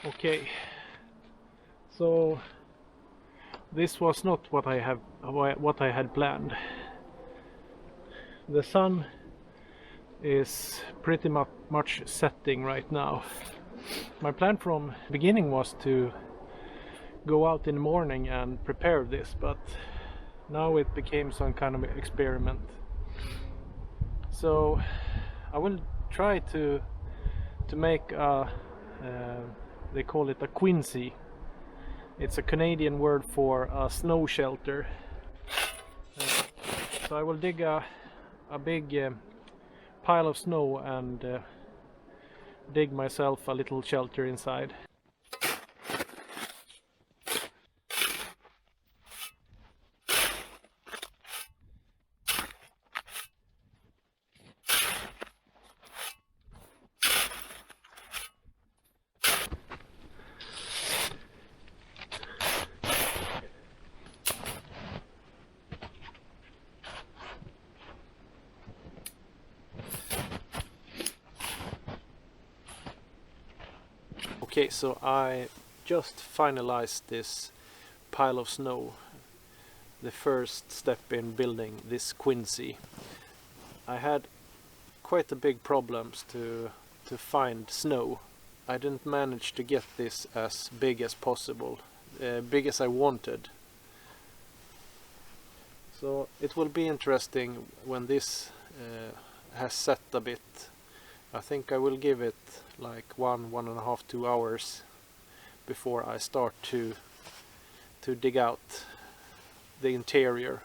Okay, so this was not what I had planned. The sun is pretty much setting right now. My plan from the beginning was to go out in the morning and prepare this, but now it became some kind of experiment. So I will try to make a they call it a quinzhee. It's a Canadian word for a snow shelter. So I will dig a big pile of snow and dig myself a little shelter inside. Okay, so I just finalized this pile of snow, the first step in building this quinzhee. I had quite a big problems to find snow. I didn't manage to get this as big as possible, big as I wanted. So it will be interesting when this has set a bit. I think I will give it like 1.5, 2 hours before I start to dig out the interior.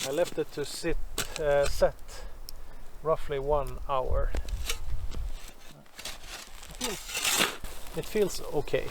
I left it to set roughly 1 hour. It feels okay.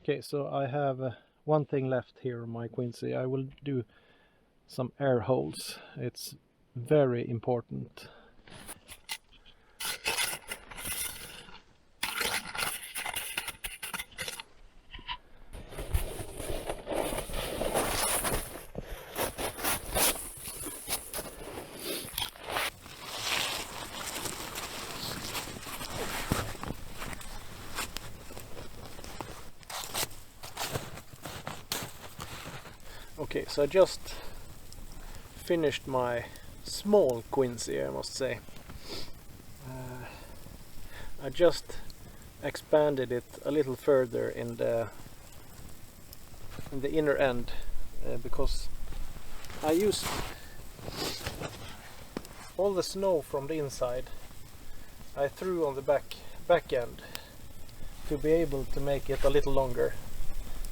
Okay, so I have one thing left here on my quinzhee. I will do some air holes. It's very important. Okay, so I just finished my small quinzhee, I must say. I just expanded it a little further in the inner end because I used all the snow from the inside. I threw on the back end to be able to make it a little longer,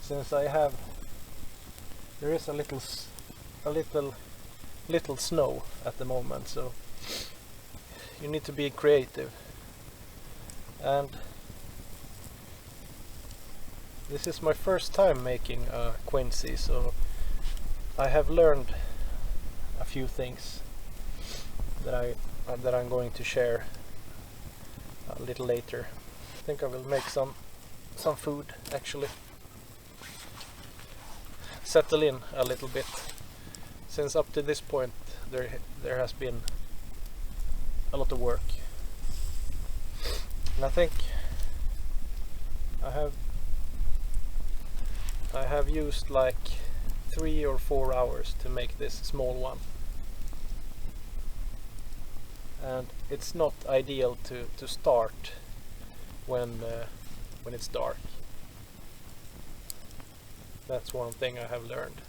since there is a little snow at the moment, so you need to be creative. And this is my first time making a quinzhee, so I have learned a few things that I'm going to share a little later. I think I will make some food actually. Settle in a little bit since up to this point there has been a lot of work, and I think I have used like 3 or 4 hours to make this small one, and it's not ideal to start when it's dark. That's one thing I have learned.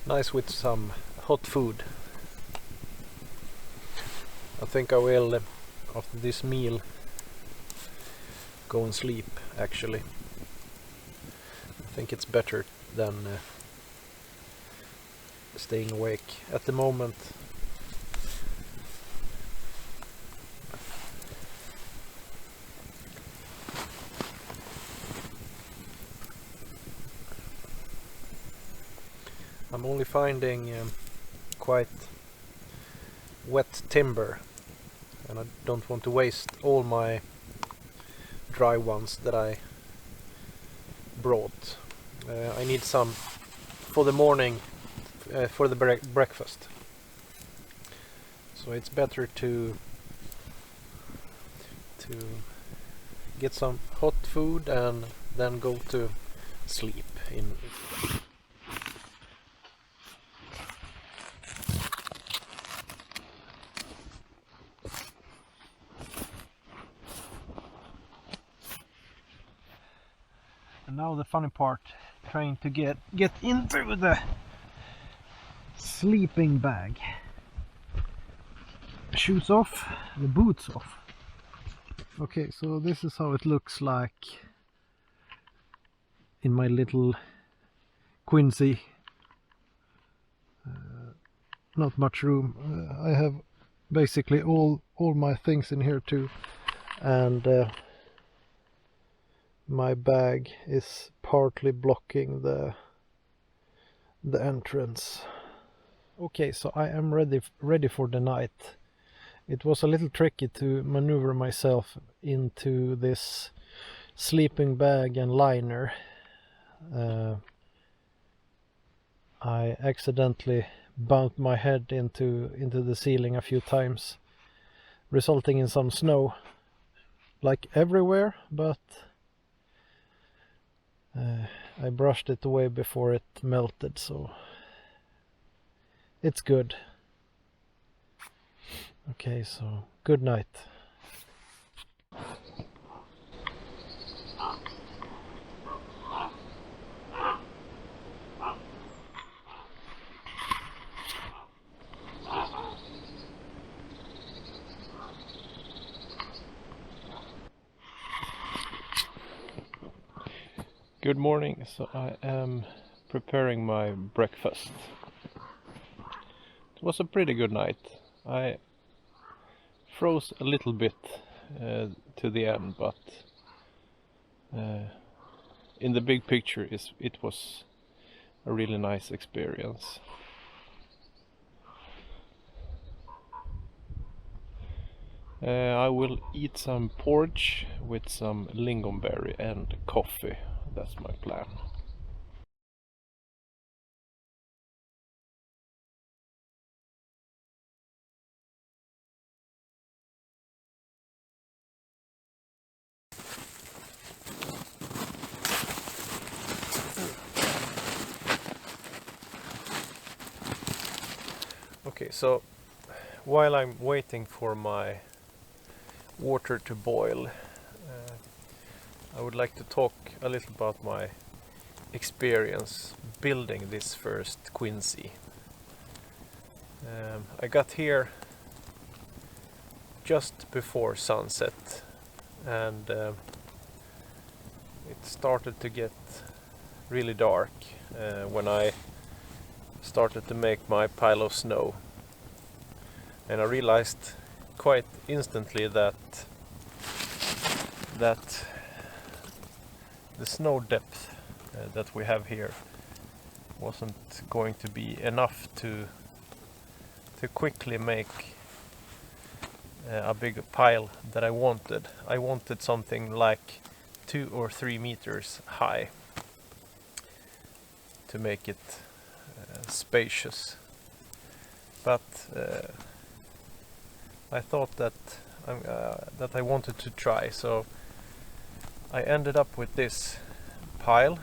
Nice with some hot food. I think I will, after this meal, go and sleep actually. I think it's better than staying awake at the moment. I'm only finding quite wet timber, and I don't want to waste all my dry ones that I brought. I need some for the morning, for the breakfast. So it's better to get some hot food and then go to sleep in. And now the funny part, trying to get into the sleeping bag. Shoes off, the boots off. Okay, so this is how it looks like in my little quinzhee. Not much room. I have basically all my things in here too, and my bag is partly blocking the entrance. Okay, so I am ready for the night. It was a little tricky to maneuver myself into this sleeping bag and liner. I accidentally bumped my head into the ceiling a few times, resulting in some snow, like everywhere, but I brushed it away before it melted, so it's good. Okay, so good night. Good morning. So I am preparing my breakfast. It was a pretty good night. I froze a little bit to the end, but in the big picture it was a really nice experience. I will eat some porridge with some lingonberry and coffee. That's my plan. Okay, so while I'm waiting for my water to boil, I would like to talk a little about my experience building this first quinzhee. I got here just before sunset, and it started to get really dark when I started to make my pile of snow, and I realized quite instantly that the snow depth that we have here wasn't going to be enough to quickly make a big pile that I wanted. I wanted something like 2 or 3 meters high to make it spacious. But I thought that I wanted to try, so I ended up with this pile,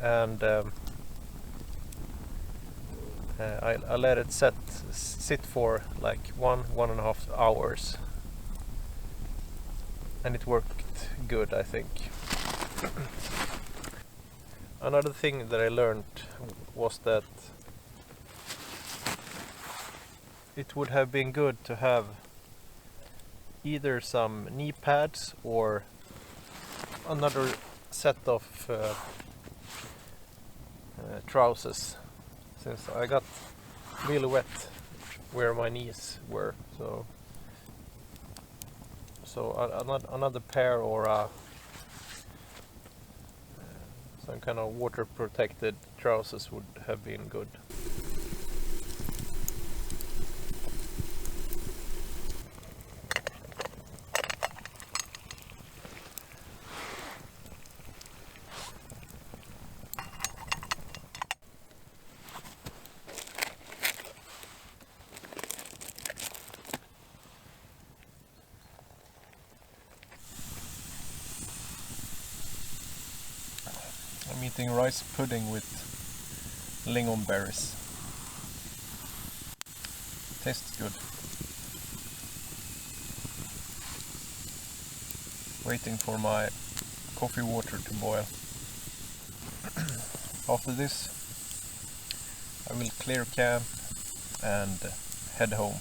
and I let it sit for like 1.5 hours, and it worked good, I think. Another thing that I learned was that it would have been good to have either some knee pads or another set of trousers, since I got really wet where my knees were. So another pair or some kind of water protected trousers would have been good. I'm eating rice pudding with lingonberries. Tastes good. Waiting for my coffee water to boil. After this, I will clear camp and head home.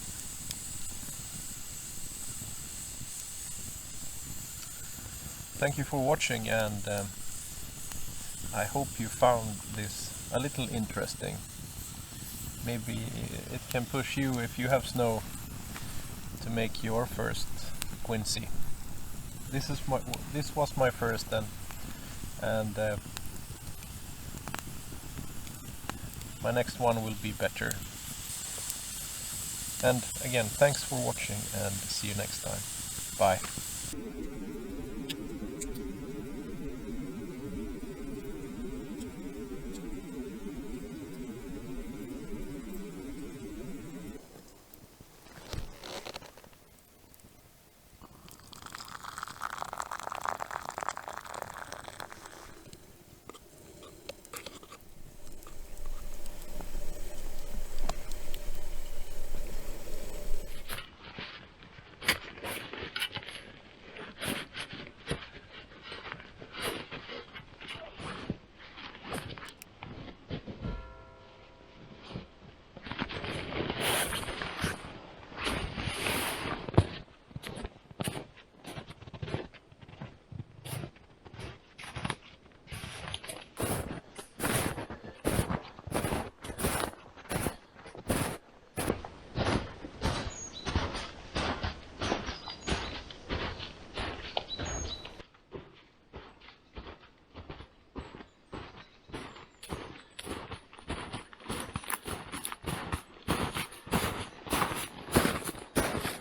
Thank you for watching, and I hope you found this a little interesting. Maybe it can push you, if you have snow, to make your first quinzhee. This was my first, and my next one will be better. And again, thanks for watching, and see you next time. Bye.